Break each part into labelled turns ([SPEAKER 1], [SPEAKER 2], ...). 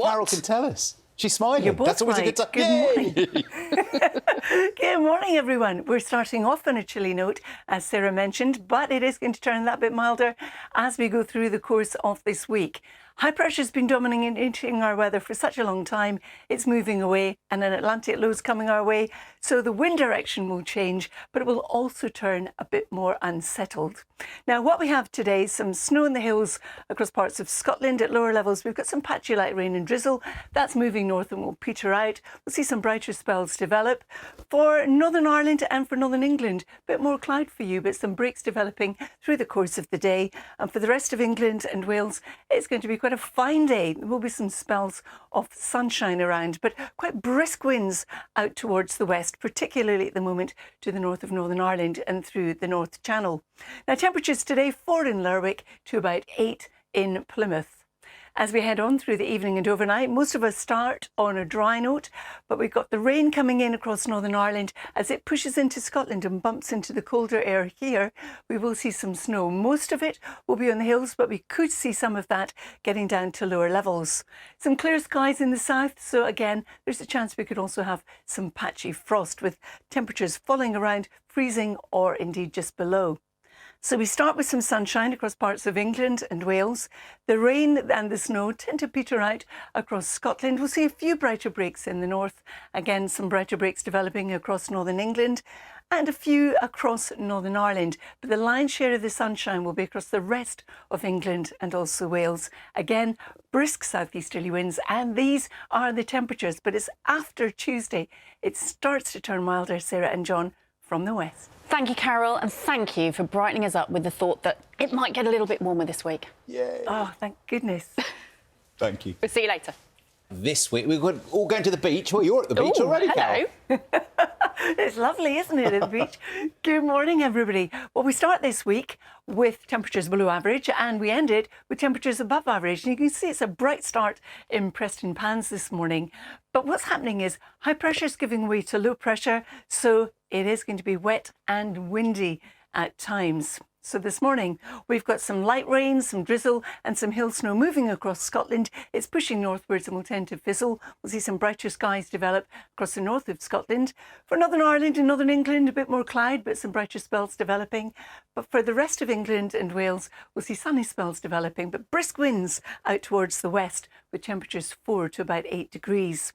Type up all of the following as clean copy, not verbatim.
[SPEAKER 1] Carol can tell us. She's smiling.
[SPEAKER 2] You're both
[SPEAKER 1] That's always
[SPEAKER 2] right.
[SPEAKER 1] a good time.
[SPEAKER 2] Good morning. Good morning, everyone. We're starting off on a chilly note, as Sarah mentioned, but it is going to turn that bit milder as we go through the course of this week. High pressure has been dominating our weather for such a long time. It's moving away, and an Atlantic low is coming our way. So the wind direction will change, but it will also turn a bit more unsettled. Now, what we have today is some snow in the hills across parts of Scotland at lower levels. We've got some patchy light rain and drizzle. That's moving north and will peter out. We'll see some brighter spells develop. For Northern Ireland and for Northern England, a bit more cloud for you, but some breaks developing through the course of the day. And for the rest of England and Wales, it's going to be quite a fine day. There will be some spells of sunshine around, but quite brisk winds out towards the west, particularly at the moment to the north of Northern Ireland and through the North Channel. Now, temperatures today 4 in Lerwick to about 8 in Plymouth. As we head on through the evening and overnight, most of us start on a dry note, but we've got the rain coming in across Northern Ireland as it pushes into Scotland and bumps into the colder air here. We will see some snow. Most of it will be on the hills, but we could see some of that getting down to lower levels. Some clear skies in the south, so again, there's a chance we could also have some patchy frost with temperatures falling around freezing or indeed just below. So we start with some sunshine across parts of England and Wales. The rain and the snow tend to peter out across Scotland. We'll see a few brighter breaks in the north. Again, some brighter breaks developing across Northern England and a few across Northern Ireland. But the lion's share of the sunshine will be across the rest of England and also Wales. Again, brisk southeasterly winds, and these are the temperatures. But it's after Tuesday. It starts to turn milder, Sarah and John, from the west.
[SPEAKER 3] Thank you, Carol, and thank you for brightening us up with the thought that it might get a little bit warmer this week.
[SPEAKER 1] Yay.
[SPEAKER 2] Oh, thank goodness.
[SPEAKER 1] Thank you.
[SPEAKER 3] We'll see you later.
[SPEAKER 1] This week, we're all going to the beach. Well, you're at the beach already,
[SPEAKER 3] hello.
[SPEAKER 1] Carol.
[SPEAKER 2] It's lovely, isn't it, at the beach? Good morning, everybody. Well, we start this week with temperatures below average and we end it with temperatures above average. And you can see it's a bright start in Preston Pans this morning. But what's happening is high pressure is giving way to low pressure, so it is going to be wet and windy at times. So this morning, we've got some light rain, some drizzle and some hill snow moving across Scotland. It's pushing northwards and will tend to fizzle. We'll see some brighter skies develop across the north of Scotland. For Northern Ireland and Northern England, a bit more cloud, but some brighter spells developing. But for the rest of England and Wales, we'll see sunny spells developing, but brisk winds out towards the west with temperatures 4 to about 8 degrees.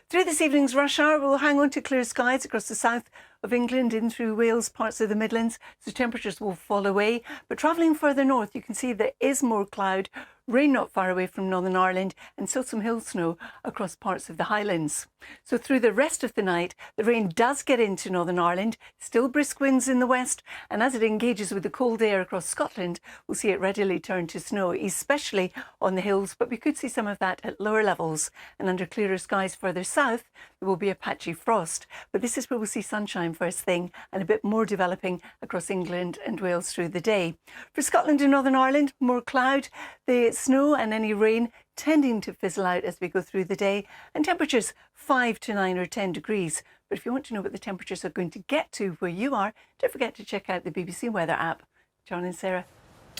[SPEAKER 2] Through this evening's rush hour, we'll hang on to clear skies across the south of England, in through Wales, parts of the Midlands, so temperatures will fall away. But travelling further north, you can see there is more cloud, rain not far away from Northern Ireland, and still some hill snow across parts of the Highlands. So through the rest of the night, the rain does get into Northern Ireland, still brisk winds in the west, and as it engages with the cold air across Scotland, we'll see it readily turn to snow, especially on the hills, but we could see some of that at lower levels. And under clearer skies further south, there will be a patchy frost. But this is where we'll see sunshine first thing and a bit more developing across England and Wales through the day. For Scotland and Northern Ireland, more cloud, the snow and any rain tending to fizzle out as we go through the day, and temperatures 5 to 9 or 10 degrees. But if you want to know what the temperatures are going to get to where you are, don't forget to check out the BBC Weather app. John and Sarah.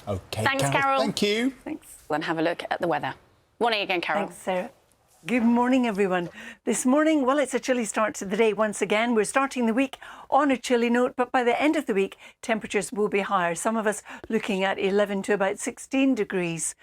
[SPEAKER 1] OK,
[SPEAKER 3] Thanks, Carol.
[SPEAKER 1] Thank you.
[SPEAKER 2] Thanks.
[SPEAKER 3] We'll have a look at the weather. Morning again, Carol.
[SPEAKER 2] Thanks, Sarah. Good morning, everyone. This morning, well, it's a chilly start to the day once again. We're starting the week on a chilly note, but by the end of the week, temperatures will be higher. Some of us looking at 11 to about 16 degrees.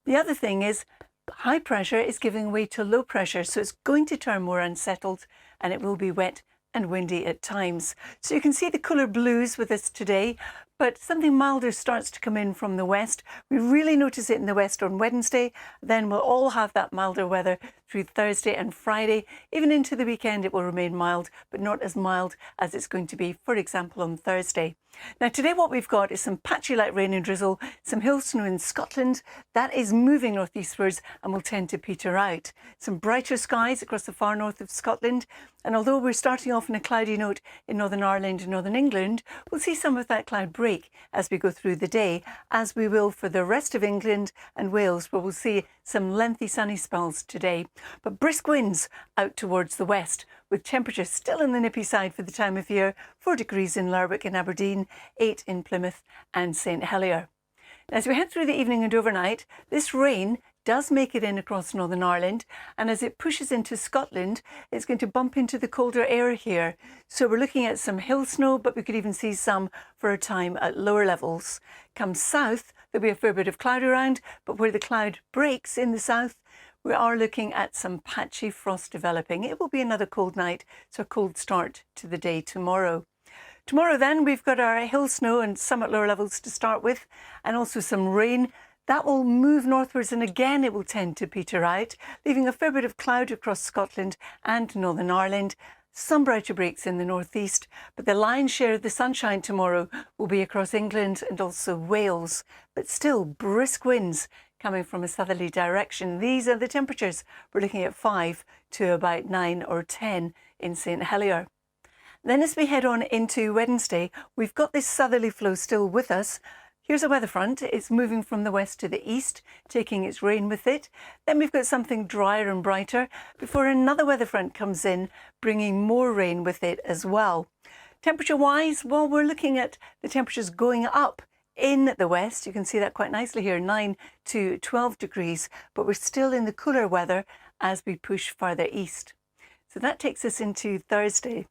[SPEAKER 2] The other thing is high pressure is giving way to low pressure, so it's going to turn more unsettled and it will be wet and windy at times. So you can see the cooler blues with us today, but something milder starts to come in from the west. We really notice it in the west on Wednesday. Then we'll all have that milder weather through Thursday and Friday. Even into the weekend, it will remain mild, but not as mild as it's going to be, for example, on Thursday. Now, today what we've got is some patchy light rain and drizzle, some hill snow in Scotland. That is moving northeastwards and will tend to peter out. Some brighter skies across the far north of Scotland. And although we're starting off on a cloudy note in Northern Ireland and Northern England, we'll see some of that cloud break as we go through the day, as we will for the rest of England and Wales, where we'll see some lengthy sunny spells today. But brisk winds out towards the west, with temperatures still in the nippy side for the time of year, 4 degrees in Lerwick and Aberdeen, 8 in Plymouth and St Helier. As we head through the evening and overnight, this rain does make it in across Northern Ireland, and as it pushes into Scotland, it's going to bump into the colder air here. So we're looking at some hill snow, but we could even see some for a time at lower levels. Come south, there'll be a fair bit of cloud around, but where the cloud breaks in the south, we are looking at some patchy frost developing. It will be another cold night, so a cold start to the day tomorrow. Tomorrow then, we've got our hill snow and some at lower levels to start with, and also some rain. That will move northwards, and again it will tend to peter out, leaving a fair bit of cloud across Scotland and Northern Ireland. Some brighter breaks in the northeast, but the lion's share of the sunshine tomorrow will be across England and also Wales, but still brisk winds coming from a southerly direction. These are the temperatures. We're looking at 5 to about 9 or 10 in St Helier. Then as we head on into Wednesday, we've got this southerly flow still with us. Here's a weather front. It's moving from the west to the east, taking its rain with it. Then we've got something drier and brighter before another weather front comes in, bringing more rain with it as well. Temperature-wise, well, we're looking at the temperatures going up in the west. You can see that quite nicely here, 9 to 12 degrees, but we're still in the cooler weather as we push further east. So that takes us into Thursday.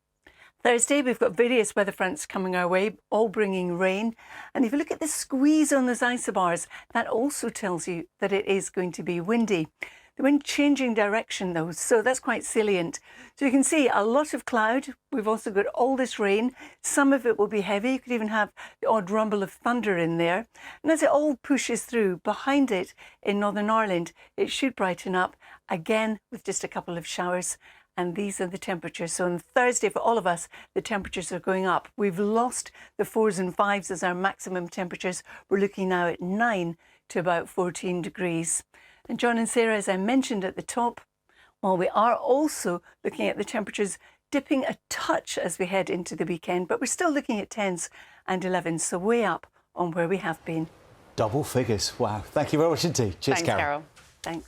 [SPEAKER 2] Thursday, we've got various weather fronts coming our way, all bringing rain. And if you look at the squeeze on those isobars, that also tells you that it is going to be windy. The wind changing direction though, so that's quite salient. So you can see a lot of cloud. We've also got all this rain. Some of it will be heavy. You could even have the odd rumble of thunder in there. And as it all pushes through, behind it in Northern Ireland, it should brighten up again with just a couple of showers. And these are the temperatures. So on Thursday, for all of us, the temperatures are going up. We've lost the 4s and 5s as our maximum temperatures. We're looking now at 9 to about 14 degrees. And John and Sarah, as I mentioned at the top, well, we are also looking at the temperatures dipping a touch as we head into the weekend, but we're still looking at 10s and 11s, so way up on where we have been.
[SPEAKER 1] Double figures. Wow. Thank you very much indeed. Cheers,
[SPEAKER 3] Thanks, Carol.
[SPEAKER 2] Thanks.